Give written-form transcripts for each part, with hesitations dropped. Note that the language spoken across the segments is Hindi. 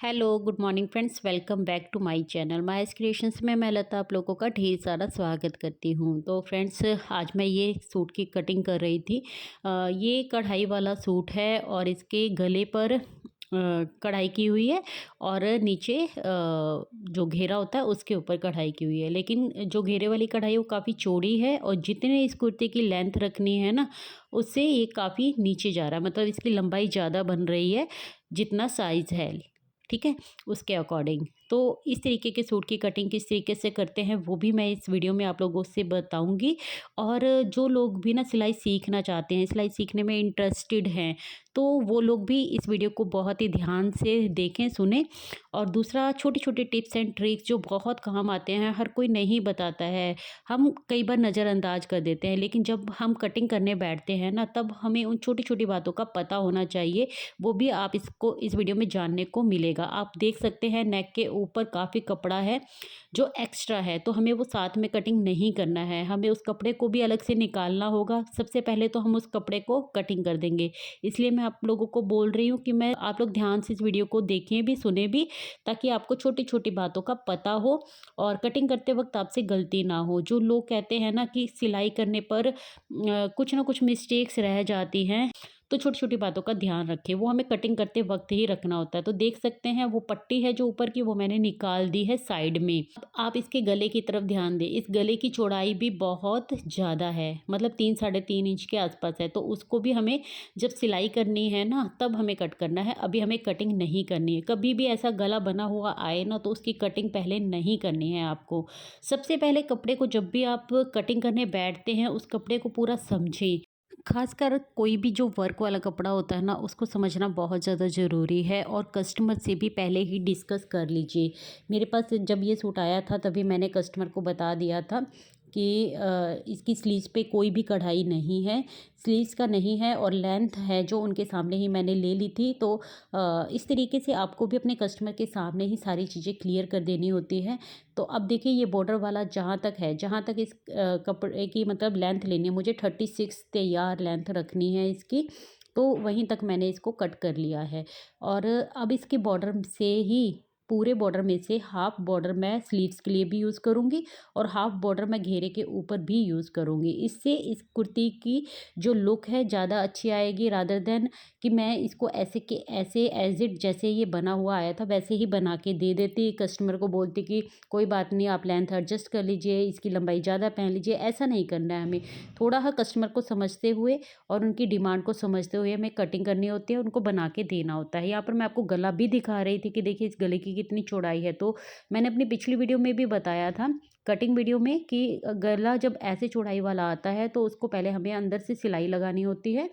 Hello good morning friends, welcome back to my channel Maya's creations में मैं लता आप लोगों का ढेर सारा स्वागत करती हूँ। तो फ्रेंड्स, आज मैं ये सूट की कटिंग कर रही थी। ये कढ़ाई वाला सूट है और इसके गले पर कढ़ाई की हुई है और नीचे जो घेरा होता है उसके ऊपर कढ़ाई की हुई है। लेकिन जो घेरे वाली कढ़ाई है वो काफ़ी चौड़ी है और जितने इस कुर्ते की लेंथ रखनी है ना, उससे ये काफ़ी नीचे जा रहा है। मतलब इसकी लंबाई ज़्यादा बन रही है जितना साइज़ है, ठीक है, उसके अकॉर्डिंग। तो इस तरीके के सूट की कटिंग किस तरीके से करते हैं वो भी मैं इस वीडियो में आप लोगों से बताऊंगी। और जो लोग भी ना सिलाई सीखना चाहते हैं, सिलाई सीखने में इंटरेस्टेड हैं, तो वो लोग भी इस वीडियो को बहुत ही ध्यान से देखें, सुने। और दूसरा, छोटी छोटी टिप्स एंड ट्रिक्स जो बहुत काम आते हैं, हर कोई नहीं बताता है, हम कई बार नज़रअंदाज कर देते हैं। लेकिन जब हम कटिंग करने बैठते हैं ना, तब हमें उन छोटी छोटी बातों का पता होना चाहिए। वो भी आप इसको इस वीडियो में जानने को मिलेगा। आप देख सकते हैं नेक के ऊपर काफ़ी कपड़ा है जो एक्स्ट्रा है, तो हमें वो साथ में कटिंग नहीं करना है, हमें उस कपड़े को भी अलग से निकालना होगा। सबसे पहले तो हम उस कपड़े को कटिंग कर देंगे। इसलिए मैं आप लोगों को बोल रही हूँ कि मैं आप लोग ध्यान से इस वीडियो को देखें भी, सुने भी, ताकि आपको छोटी छोटी बातों का पता हो और कटिंग करते वक्त आपसे गलती ना हो। जो लोग कहते हैं ना कि सिलाई करने पर कुछ ना कुछ मिस्टेक्स रह जाती हैं, तो छोटी छोटी बातों का ध्यान रखें, वो हमें कटिंग करते वक्त ही रखना होता है। तो देख सकते हैं वो पट्टी है जो ऊपर की, वो मैंने निकाल दी है साइड में। अब आप इसके गले की तरफ ध्यान दें। इस गले की चौड़ाई भी बहुत ज़्यादा है, मतलब 3 साढ़े 3 इंच के आसपास है। तो उसको भी हमें जब सिलाई करनी है ना, तब हमें कट करना है, अभी हमें कटिंग नहीं करनी है। कभी भी ऐसा गला बना हुआ आए ना, तो उसकी कटिंग पहले नहीं करनी है आपको। सबसे पहले कपड़े को जब भी आप कटिंग करने बैठते हैं, उस कपड़े को पूरा समझें। खासकर कोई भी जो वर्क वाला कपड़ा होता है ना, उसको समझना बहुत ज़्यादा ज़रूरी है और कस्टमर से भी पहले ही डिस्कस कर लीजिए। मेरे पास जब ये सूट आया था तभी मैंने कस्टमर को बता दिया था कि इसकी स्लीव्स पे कोई भी कढ़ाई नहीं है, स्लीव्स का नहीं है, और लेंथ है जो उनके सामने ही मैंने ले ली थी। तो इस तरीके से आपको भी अपने कस्टमर के सामने ही सारी चीज़ें क्लियर कर देनी होती है। तो अब देखिए, ये बॉर्डर वाला जहाँ तक है, जहाँ तक इस कपड़े की मतलब लेंथ लेनी है, मुझे 36 तैयार लेंथ रखनी है इसकी। तो वहीं तक मैंने इसको कट कर लिया है। और अब इसके बॉर्डर से ही, पूरे बॉर्डर में से हाफ बॉर्डर मैं स्लीव्स के लिए भी यूज़ करूँगी और हाफ बॉर्डर मैं घेरे के ऊपर भी यूज़ करूँगी। इससे इस कुर्ती की जो लुक है ज़्यादा अच्छी आएगी, रादर देन कि मैं इसको ऐसे के ऐसे एज इट जैसे ये बना हुआ आया था वैसे ही बना के दे देती। कस्टमर को बोलती कि कोई बात नहीं, आप लेंथ एडजस्ट कर लीजिए, इसकी लंबाई ज़्यादा पहन लीजिए। ऐसा नहीं करना है हमें। थोड़ा सा कस्टमर को समझते हुए और उनकी डिमांड को समझते हुए हमें कटिंग करनी होती है, उनको बना के देना होता है। यहाँ पर मैं आपको गला भी दिखा रही थी कि देखिए इस गले की कितनी चौड़ाई है। तो मैंने अपनी पिछली वीडियो में भी बताया था, कटिंग वीडियो में, कि गला जब ऐसे चौड़ाई वाला आता है तो उसको पहले हमें अंदर से सिलाई लगानी होती है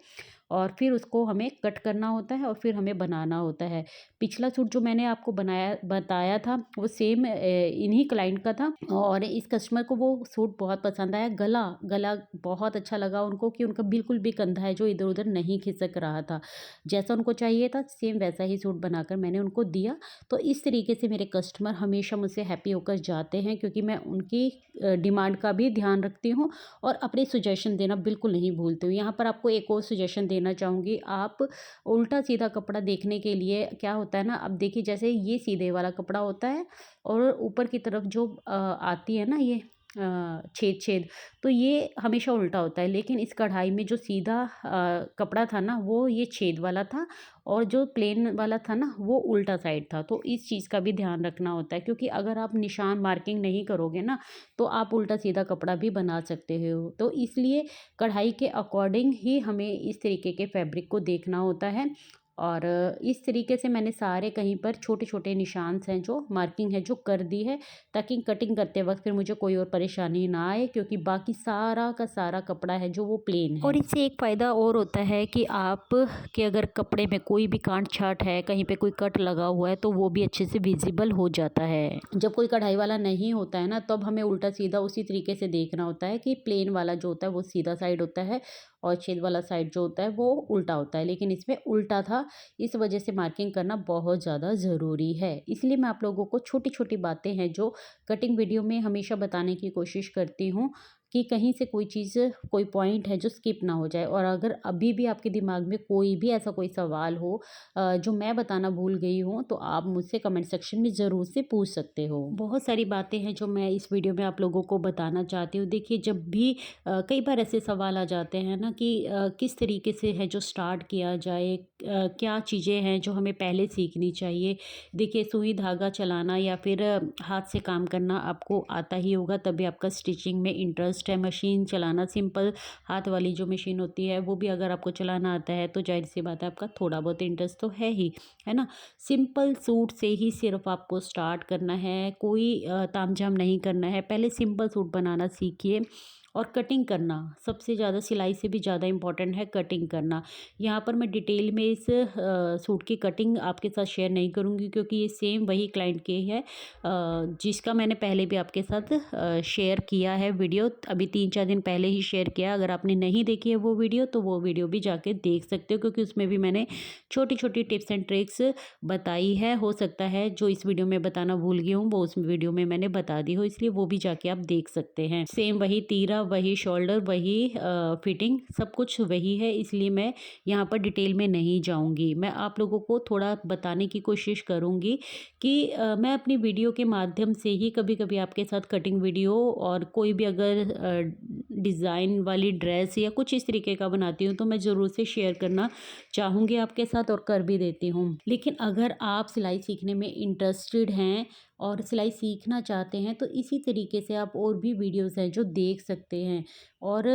और फिर उसको हमें कट करना होता है और फिर हमें बनाना होता है। पिछला सूट जो मैंने आपको बताया था वो सेम इन्हीं क्लाइंट का था और इस कस्टमर को वो सूट बहुत पसंद आया। गला गला बहुत अच्छा लगा उनको, कि उनका बिल्कुल भी कंधा है जो इधर उधर नहीं खिसक रहा था। जैसा उनको चाहिए था सेम वैसा ही सूट बनाकर मैंने उनको दिया। तो इस तरीके से मेरे कस्टमर हमेशा मुझसे हैप्पी होकर जाते हैं, क्योंकि मैं उनकी डिमांड का भी ध्यान रखती हूँ और अपने सजेशन देना बिल्कुल नहीं भूलती हूँ। यहाँ पर आपको एक और सजेशन देना चाहूँगी। आप उल्टा सीधा कपड़ा देखने के लिए, क्या होता है ना, अब देखिए जैसे ये सीधे वाला कपड़ा होता है और ऊपर की तरफ जो आती है ना ये छेद छेद, तो ये हमेशा उल्टा होता है। लेकिन इस कढ़ाई में जो सीधा कपड़ा था ना, वो ये छेद वाला था और जो प्लेन वाला था ना, वो उल्टा साइड था। तो इस चीज़ का भी ध्यान रखना होता है, क्योंकि अगर आप निशान मार्किंग नहीं करोगे ना, तो आप उल्टा सीधा कपड़ा भी बना सकते हो। तो इसलिए कढ़ाई के अकॉर्डिंग ही हमें इस तरीके के फैब्रिक को देखना होता है। और इस तरीके से मैंने सारे कहीं पर छोटे छोटे निशान हैं जो मार्किंग है जो कर दी है, ताकि कटिंग करते वक्त फिर मुझे कोई और परेशानी ना आए, क्योंकि बाकी सारा का सारा कपड़ा है जो वो प्लेन है। और इससे एक फ़ायदा और होता है कि आप के अगर कपड़े में कोई भी कांट छाट है, कहीं पे कोई कट लगा हुआ है, तो वो भी अच्छे से विजिबल हो जाता है। जब कोई कढ़ाई वाला नहीं होता है ना, तब हमें उल्टा सीधा उसी तरीके से देखना होता है कि प्लेन वाला जो होता है वो सीधा साइड होता है और छेद वाला साइड जो होता है वो उल्टा होता है। लेकिन इसमें उल्टा था, इस वजह से मार्किंग करना बहुत ज़्यादा ज़रूरी है। इसलिए मैं आप लोगों को छोटी छोटी बातें हैं जो कटिंग वीडियो में हमेशा बताने की कोशिश करती हूँ, कि कहीं से कोई चीज़, कोई पॉइंट है जो स्किप ना हो जाए। और अगर अभी भी आपके दिमाग में कोई भी ऐसा कोई सवाल हो जो मैं बताना भूल गई हूँ, तो आप मुझसे कमेंट सेक्शन में ज़रूर से पूछ सकते हो। बहुत सारी बातें हैं जो मैं इस वीडियो में आप लोगों को बताना चाहती हूँ। देखिए, जब भी कई बार ऐसे सवाल आ जाते हैं ना कि किस तरीके से है जो स्टार्ट किया जाए, क्या चीज़ें हैं जो हमें पहले सीखनी चाहिए। देखिए, सुई धागा चलाना या फिर हाथ से काम करना आपको आता ही होगा, तभी आपका स्टिचिंग में इंटरेस्ट है। मशीन चलाना, सिंपल हाथ वाली जो मशीन होती है वो भी अगर आपको चलाना आता है तो जाहिर सी बात है आपका थोड़ा बहुत इंटरेस्ट तो है ही, है ना। सिंपल सूट से ही सिर्फ आपको स्टार्ट करना है, कोई तामझाम नहीं करना है। पहले सिंपल सूट बनाना सीखिए। और कटिंग करना सबसे ज़्यादा, सिलाई से भी ज़्यादा इम्पॉर्टेंट है कटिंग करना। यहाँ पर मैं डिटेल में इस सूट की कटिंग आपके साथ शेयर नहीं करूँगी, क्योंकि ये सेम वही क्लाइंट के है जिसका मैंने पहले भी आपके साथ शेयर किया है वीडियो। अभी 3-4 दिन पहले ही शेयर किया। अगर आपने नहीं देखी है वो वीडियो, तो वो वीडियो भी जाके देख सकते हो, क्योंकि उसमें भी मैंने छोटी छोटी टिप्स एंड ट्रिक्स बताई है। हो सकता है जो इस वीडियो में बताना भूल गई हूँ वो उस वीडियो में मैंने बता दी हो, इसलिए वो भी जाके आप देख सकते हैं। सेम वही तीरा, वही शोल्डर, वही फिटिंग, सब कुछ वही है, इसलिए मैं यहाँ पर डिटेल में नहीं जाऊँगी। मैं आप लोगों को थोड़ा बताने की कोशिश करूँगी कि मैं अपनी वीडियो के माध्यम से ही कभी कभी आपके साथ कटिंग वीडियो और कोई भी अगर डिज़ाइन वाली ड्रेस या कुछ इस तरीके का बनाती हूँ तो मैं ज़रूर से शेयर करना चाहूँगी आपके साथ, और कर भी देती हूँ। लेकिन अगर आप सिलाई सीखने में इंटरेस्टेड हैं और सिलाई सीखना चाहते हैं, तो इसी तरीके से आप और भी वीडियोस हैं जो देख सकते हैं। और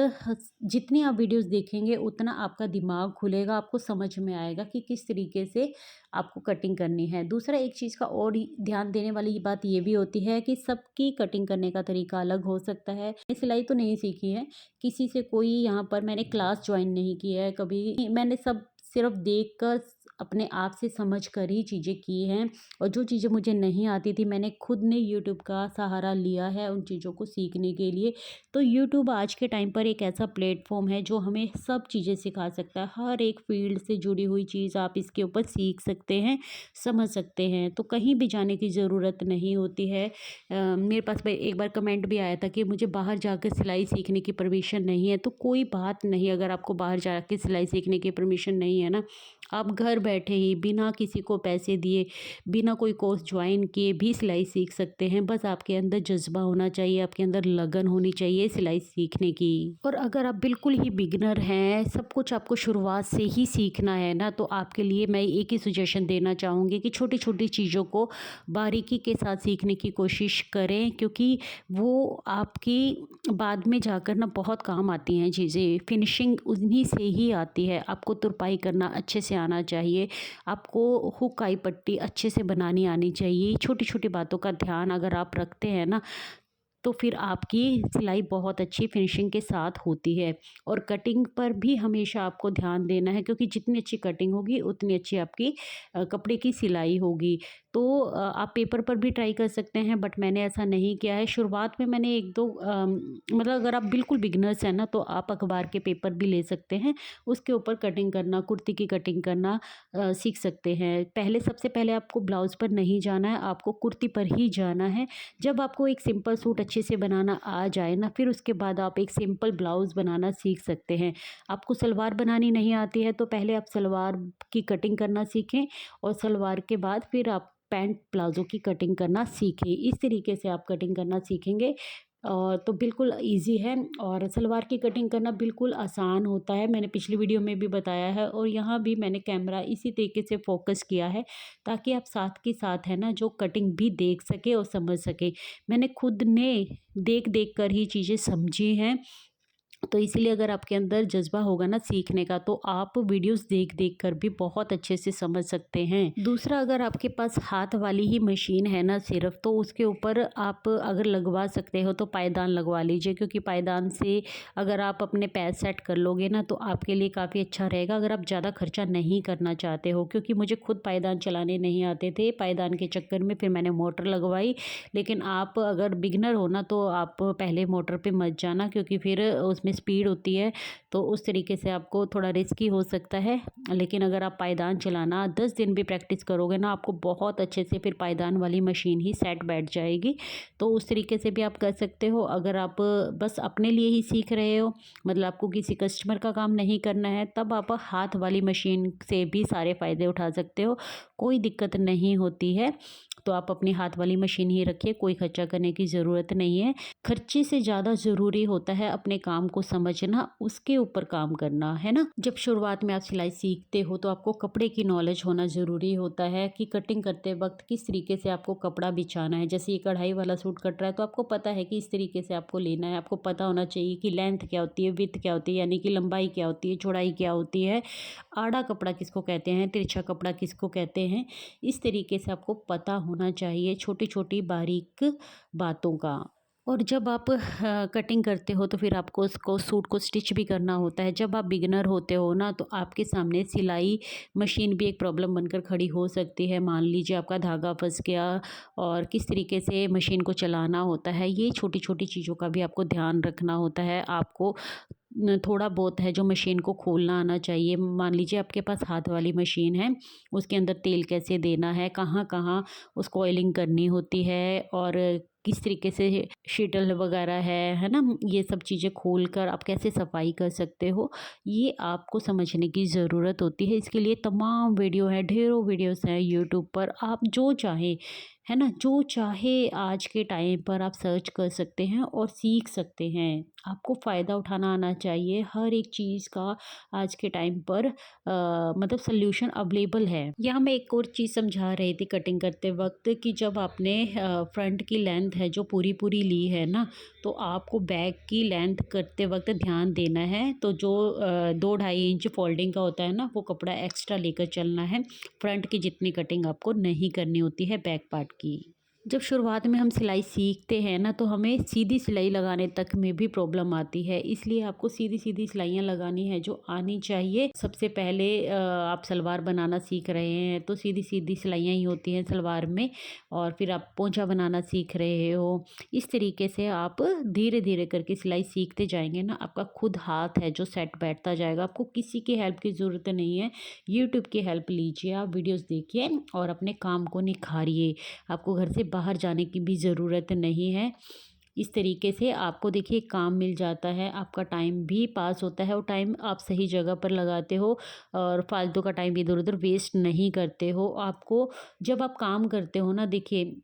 जितनी आप वीडियोस देखेंगे उतना आपका दिमाग खुलेगा, आपको समझ में आएगा कि किस तरीके से आपको कटिंग करनी है। दूसरा, एक चीज़ का और ध्यान देने वाली बात ये भी होती है कि सबकी कटिंग करने का तरीका अलग हो सकता है। सिलाई तो नहीं सीखी है किसी से, कोई यहाँ पर मैंने क्लास ज्वाइन नहीं की है कभी, मैंने सब सिर्फ देख कर अपने आप से समझ कर ही चीज़ें की हैं। और जो चीज़ें मुझे नहीं आती थी, मैंने खुद ने यूट्यूब का सहारा लिया है उन चीज़ों को सीखने के लिए। तो यूट्यूब आज के टाइम पर एक ऐसा प्लेटफॉर्म है जो हमें सब चीज़ें सिखा सकता है। हर एक फील्ड से जुड़ी हुई चीज़ आप इसके ऊपर सीख सकते हैं, समझ सकते हैं। तो कहीं भी जाने की ज़रूरत नहीं होती है। मेरे पास एक बार कमेंट भी आया था कि मुझे बाहर जाकर सिलाई सीखने की परमिशन नहीं है। तो कोई बात नहीं, अगर आपको बाहर जाके सिलाई सीखने की परमिशन नहीं है ना, आप घर बैठे ही बिना किसी को पैसे दिए, बिना कोई कोर्स ज्वाइन किए भी सिलाई सीख सकते हैं। बस आपके अंदर जज्बा होना चाहिए, आपके अंदर लगन होनी चाहिए सिलाई सीखने की। और अगर आप बिल्कुल ही बिगिनर हैं, सब कुछ आपको शुरुआत से ही सीखना है ना, तो आपके लिए मैं एक ही सजेशन देना चाहूँगी कि छोटी छोटी चीज़ों को बारीकी के साथ सीखने की कोशिश करें, क्योंकि वो आपकी बाद में जाकर ना बहुत काम आती हैं चीज़ें। फिनिशिंग उन्हीं से ही आती है। आपको तुरपाई करना अच्छे से आना चाहिए, आपको हुक आई पट्टी अच्छे से बनानी आनी चाहिए। छोटी छोटी बातों का ध्यान अगर आप रखते हैं ना, तो फिर आपकी सिलाई बहुत अच्छी फिनिशिंग के साथ होती है। और कटिंग पर भी हमेशा आपको ध्यान देना है, क्योंकि जितनी अच्छी कटिंग होगी उतनी अच्छी आपकी कपड़े की सिलाई होगी। तो आप पेपर पर भी ट्राई कर सकते हैं, बट मैंने ऐसा नहीं किया है। शुरुआत में मैंने 1-2 मतलब अगर आप बिल्कुल बिगिनर्स हैं ना, तो आप अखबार के पेपर भी ले सकते हैं, उसके ऊपर कटिंग करना, कुर्ती की कटिंग करना सीख सकते हैं। सबसे पहले आपको ब्लाउज़ पर नहीं जाना है, आपको कुर्ती पर ही जाना है। जब आपको एक सिंपल सूट अच्छे से बनाना आ जाए ना, फिर उसके बाद आप एक सिंपल ब्लाउज़ बनाना सीख सकते हैं। आपको सलवार बनानी नहीं आती है, तो पहले आप सलवार की कटिंग करना सीखें, और सलवार के बाद फिर आप पैंट प्लाज़ो की कटिंग करना सीखें। इस तरीके से आप कटिंग करना सीखेंगे और तो बिल्कुल ईज़ी है। और सलवार की कटिंग करना बिल्कुल आसान होता है, मैंने पिछली वीडियो में भी बताया है, और यहाँ भी मैंने कैमरा इसी तरीके से फ़ोकस किया है ताकि आप साथ के साथ है ना जो कटिंग भी देख सके और समझ सके। मैंने खुद ने देख देख कर ही चीज़ें समझी हैं, तो इसलिए अगर आपके अंदर जज़्बा होगा ना सीखने का, तो आप वीडियोस देख देख कर भी बहुत अच्छे से समझ सकते हैं। दूसरा, अगर आपके पास हाथ वाली ही मशीन है ना सिर्फ, तो उसके ऊपर आप अगर लगवा सकते हो तो पायदान लगवा लीजिए, क्योंकि पायदान से अगर आप अपने पैर सेट कर लोगे ना, तो आपके लिए काफ़ी अच्छा रहेगा। अगर आप ज़्यादा खर्चा नहीं करना चाहते हो, क्योंकि मुझे खुद पायदान चलाने नहीं आते थे, पायदान के चक्कर में फिर मैंने मोटर लगवाई। लेकिन आप अगर बिगनर हो ना, तो आप पहले मोटर पर मत जाना, क्योंकि फिर उसमें में स्पीड होती है तो उस तरीके से आपको थोड़ा रिस्की हो सकता है। लेकिन अगर आप पायदान चलाना 10 दिन भी प्रैक्टिस करोगे ना, आपको बहुत अच्छे से फिर पायदान वाली मशीन ही सेट बैठ जाएगी। तो उस तरीके से भी आप कर सकते हो। अगर आप बस अपने लिए ही सीख रहे हो, मतलब आपको किसी कस्टमर का काम नहीं करना है, तब आप हाथ वाली मशीन से भी सारे फ़ायदे उठा सकते हो, कोई दिक्कत नहीं होती है। तो आप अपनी हाथ वाली मशीन ही रखिए, कोई खर्चा करने की ज़रूरत नहीं है। खर्चे से ज़्यादा ज़रूरी होता है अपने काम को समझना, उसके ऊपर काम करना, है ना? जब शुरुआत में आप सिलाई सीखते हो तो आपको कपड़े की नॉलेज होना ज़रूरी होता है कि कटिंग करते वक्त किस तरीके से आपको कपड़ा बिछाना है। जैसे ये कढ़ाई वाला सूट कट रहा है तो आपको पता है कि इस तरीके से आपको लेना है। आपको पता होना चाहिए कि लेंथ क्या होती है, विड्थ क्या होती है, यानी कि लंबाई क्या होती है, चौड़ाई क्या होती है, आड़ा कपड़ा किसको कहते हैं, तिरछा कपड़ा किसको कहते हैं। इस तरीके से आपको पता होना चाहिए छोटी छोटी बारीक बातों का। और जब आप कटिंग करते हो तो फिर आपको उसको सूट को स्टिच भी करना होता है। जब आप बिगिनर होते हो ना, तो आपके सामने सिलाई मशीन भी एक प्रॉब्लम बनकर खड़ी हो सकती है। मान लीजिए आपका धागा फंस गया और किस तरीके से मशीन को चलाना होता है, ये छोटी छोटी चीज़ों का भी आपको ध्यान रखना होता है। आपको थोड़ा बहुत है जो मशीन को खोलना आना चाहिए। मान लीजिए आपके पास हाथ वाली मशीन है, उसके अंदर तेल कैसे देना है, कहाँ कहाँ उसको ऑयलिंग करनी होती है और किस तरीके से शीटल वगैरह है ना, ये सब चीज़ें खोल कर आप कैसे सफाई कर सकते हो, ये आपको समझने की ज़रूरत होती है। इसके लिए तमाम वीडियो हैं, ढेरों वीडियोस हैं यूट्यूब पर, आप जो चाहें, है ना, जो चाहे आज के टाइम पर आप सर्च कर सकते हैं और सीख सकते हैं। आपको फ़ायदा उठाना आना चाहिए हर एक चीज़ का। आज के टाइम पर मतलब सल्यूशन अवेलेबल है। यहाँ मैं एक और चीज़ समझा रही थी कटिंग करते वक्त कि जब आपने फ्रंट की लेंथ है जो पूरी पूरी ली है ना, तो आपको बैक की लेंथ करते वक्त ध्यान देना है। तो जो 2-2.5 इंच फोल्डिंग का होता है ना, वो कपड़ा एक्स्ट्रा लेकर चलना है। फ्रंट की जितनी कटिंग आपको नहीं करनी होती है बैक पार्ट की। जब शुरुआत में हम सिलाई सीखते हैं ना, तो हमें सीधी सिलाई लगाने तक में भी प्रॉब्लम आती है। इसलिए आपको सीधी सीधी सिलाइयाँ लगानी है जो आनी चाहिए। सबसे पहले आप सलवार बनाना सीख रहे हैं तो सीधी सीधी सिलाइयाँ ही होती हैं सलवार में, और फिर आप पोंछा बनाना सीख रहे हो। इस तरीके से आप धीरे धीरे करके सिलाई सीखते जाएंगे ना, आपका खुद हाथ है जो सेट बैठता जाएगा। आपको किसी की हेल्प की ज़रूरत नहीं है। यूट्यूब की हेल्प लीजिए, आप वीडियोज़ देखिए और अपने काम को निखारिए। आपको घर से बाहर जाने की भी ज़रूरत नहीं है। इस तरीके से आपको देखिए काम मिल जाता है, आपका टाइम भी पास होता है और टाइम आप सही जगह पर लगाते हो और फालतू का टाइम इधर-उधर वेस्ट नहीं करते हो। आपको जब आप काम करते हो ना, देखिए,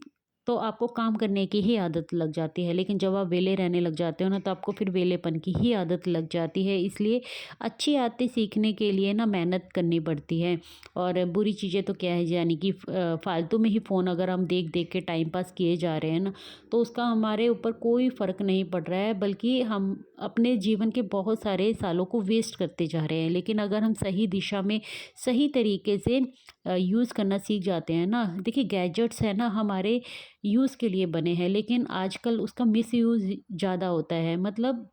तो आपको काम करने की ही आदत लग जाती है, लेकिन जब आप वेले रहने लग जाते हो ना, तो आपको फिर वेलेपन की ही आदत लग जाती है। इसलिए अच्छी आदतें सीखने के लिए ना मेहनत करनी पड़ती है। और बुरी चीज़ें तो क्या है, यानी कि फालतू में ही फ़ोन अगर हम देख देख के टाइम पास किए जा रहे हैं ना, तो उसका हमारे ऊपर कोई फ़र्क नहीं पड़ रहा है, बल्कि हम अपने जीवन के बहुत सारे सालों को वेस्ट करते जा रहे हैं। लेकिन अगर हम सही दिशा में सही तरीके से यूज़ करना सीख जाते हैं ना, देखिए गैजेट्स है ना हमारे यूज़ के लिए बने हैं, लेकिन आजकल उसका मिसयूज़ ज़्यादा होता है। मतलब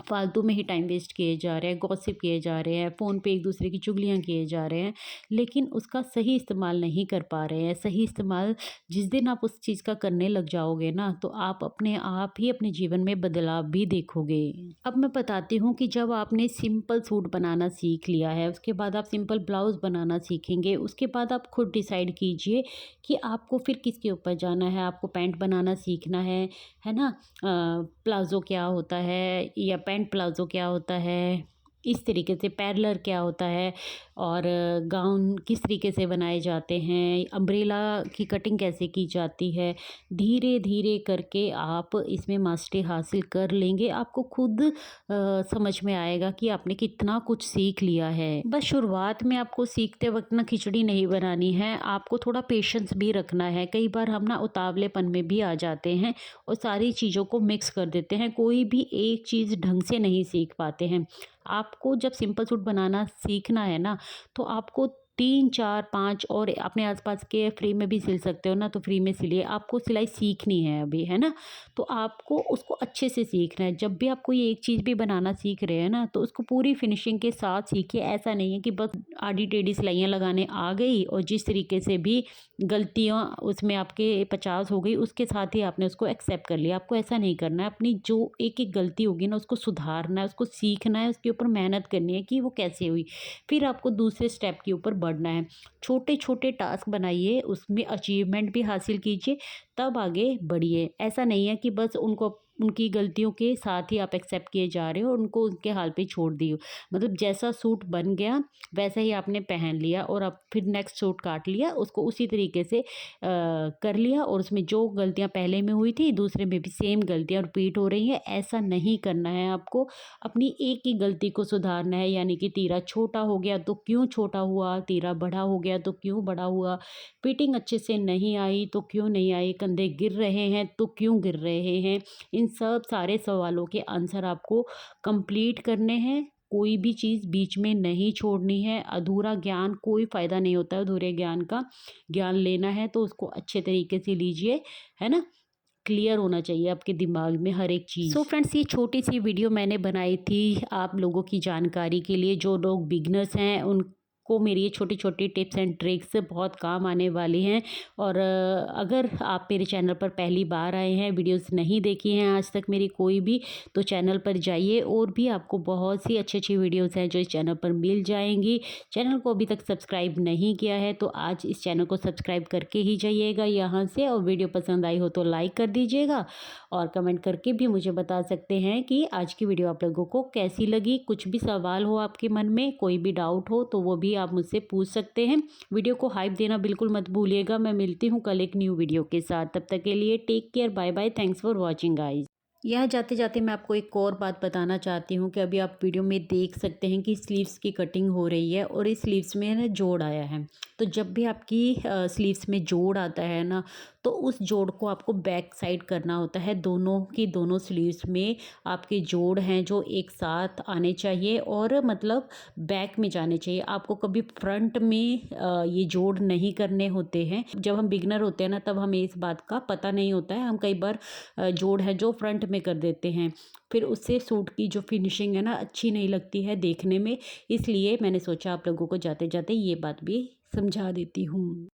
फालतू में ही टाइम वेस्ट किए जा रहे हैं, गॉसिप किए जा रहे हैं, फ़ोन पे एक दूसरे की चुगलियाँ किए जा रहे हैं, लेकिन उसका सही इस्तेमाल नहीं कर पा रहे हैं। सही इस्तेमाल जिस दिन आप उस चीज़ का करने लग जाओगे ना, तो आप अपने आप ही अपने जीवन में बदलाव भी देखोगे। अब मैं बताती हूँ कि जब आपने सिंपल सूट बनाना सीख लिया है, उसके बाद आप सिंपल ब्लाउज़ बनाना सीखेंगे, उसके बाद आप खुद डिसाइड कीजिए कि आपको फिर किसके ऊपर जाना है। आपको पैंट बनाना सीखना है ना? प्लाज़ो क्या होता है या पैंट प्लाज़ो क्या होता है, इस तरीके से पैरेलल क्या होता है, और गाउन किस तरीके से बनाए जाते हैं, अम्ब्रेला की कटिंग कैसे की जाती है। धीरे धीरे करके आप इसमें मास्टरी हासिल कर लेंगे। आपको खुद समझ में आएगा कि आपने कितना कुछ सीख लिया है। बस शुरुआत में आपको सीखते वक्त ना खिचड़ी नहीं बनानी है, आपको थोड़ा पेशेंस भी रखना है। कई बार हम ना उतावलेपन में भी आ जाते हैं और सारी चीज़ों को मिक्स कर देते हैं, कोई भी एक चीज़ ढंग से नहीं सीख पाते हैं। आपको जब सिंपल सूट बनाना सीखना है ना, तो आपको 3, 4, 5 और अपने आस-पास के फ्री में भी सिल सकते हो ना, तो फ्री में सिलिए। आपको सिलाई सीखनी है अभी, है ना? तो आपको उसको अच्छे से सीखना है। जब भी आप कोई एक चीज़ भी बनाना सीख रहे हैं ना, तो उसको पूरी फिनिशिंग के साथ सीखिए। ऐसा नहीं है कि बस आड़ी-टेढ़ी सिलाइयाँ लगाने आ गई और जिस तरीके से भी गलतियाँ उसमें आपके 50 हो गई, उसके साथ ही आपने उसको एक्सेप्ट कर लिया। आपको ऐसा नहीं करना है। अपनी जो एक-एक गलती होगी ना, उसको सुधारना है, उसको सीखना है, उसके ऊपर मेहनत करनी है कि वो कैसे हुई। फिर आपको दूसरे स्टेप के ऊपर बढ़ना है। छोटे-छोटे टास्क बनाइए, उसमें अचीवमेंट भी हासिल कीजिए, तब आगे बढ़िए। ऐसा नहीं है कि बस उनको उनकी गलतियों के साथ ही आप एक्सेप्ट किए जा रहे हो और उनको उनके हाल पे छोड़ दिए हो। मतलब जैसा सूट बन गया, वैसा ही आपने पहन लिया और अब फिर नेक्स्ट सूट काट लिया, उसको उसी तरीके से कर लिया और उसमें जो गलतियाँ पहले में हुई थी, दूसरे में भी सेम गलतियाँ रिपीट हो रही हैं। ऐसा नहीं करना है आपको। अपनी एक ही गलती को सुधारना है, यानी कि तीरा छोटा हो गया तो क्यों छोटा हुआ, तीरा बड़ा हो गया तो क्यों बड़ा हुआ, फिटिंग अच्छे से नहीं आई तो क्यों नहीं आई, कंधे गिर रहे हैं तो क्यों गिर रहे हैं। इन सब सारे सवालों के आंसर आपको कंप्लीट करने हैं। कोई भी चीज़ बीच में नहीं छोड़नी है। अधूरा ज्ञान कोई फ़ायदा नहीं होता है, अधूरे ज्ञान का। ज्ञान लेना है तो उसको अच्छे तरीके से लीजिए, है ना? क्लियर होना चाहिए आपके दिमाग में हर एक चीज़। सो फ्रेंड्स, ये छोटी-सी वीडियो मैंने बनाई थी आप लोगों की जानकारी के लिए। जो लोग बिगिनर्स हैं उनको मेरी ये छोटी-छोटी टिप्स एंड ट्रिक्स बहुत काम आने वाली हैं। और अगर आप मेरे चैनल पर पहली बार आए हैं, वीडियोस नहीं देखी हैं आज तक मेरी कोई भी, तो चैनल पर जाइए। और भी आपको बहुत सी अच्छी-अच्छी वीडियोस हैं जो इस चैनल पर मिल जाएँगी। चैनल को अभी तक सब्सक्राइब नहीं किया है तो आज इस चैनल को सब्सक्राइब करके ही जाइएगा यहाँ से। और वीडियो पसंद आई हो तो लाइक कर दीजिएगा और कमेंट करके भी मुझे बता सकते हैं कि आज की वीडियो आप लोगों को कैसी लगी। कुछ भी सवाल हो आपके मन में, कोई भी डाउट हो, तो वो भी आप मुझसे पूछ सकते हैं। वीडियो को हाइप देना बिल्कुल मत भूलिएगा। मैं मिलती हूँ कल एक न्यू वीडियो के साथ। तब तक के लिए take care, bye bye, thanks for watching guys. यहाँ जाते-जाते मैं आपको एक और बात बताना चाहती हूँ कि अभी आप वीडियो में देख सकते हैं कि स्लीव्स की कटिंग हो रही है और इस स्लीव्स में ना जोड़ आया है। तो जब भी आपकी स्लीव्स में जोड़ आता है ना, तो उस जोड़ को आपको बैक साइड करना होता है। दोनों की दोनों स्लीव्स में आपके जोड़ हैं जो एक साथ आने चाहिए और मतलब बैक में जाने चाहिए। आपको कभी फ्रंट में ये जोड़ नहीं करने होते हैं। जब हम बिगिनर होते हैं ना, तब हमें इस बात का पता नहीं होता है। हम कई बार जोड़ है जो फ्रंट में कर देते हैं, फिर उससे सूट की जो फिनिशिंग है ना, अच्छी नहीं लगती है देखने में। इसलिए मैंने सोचा आप लोगों को जाते जाते ये बात भी समझा देती हूँ।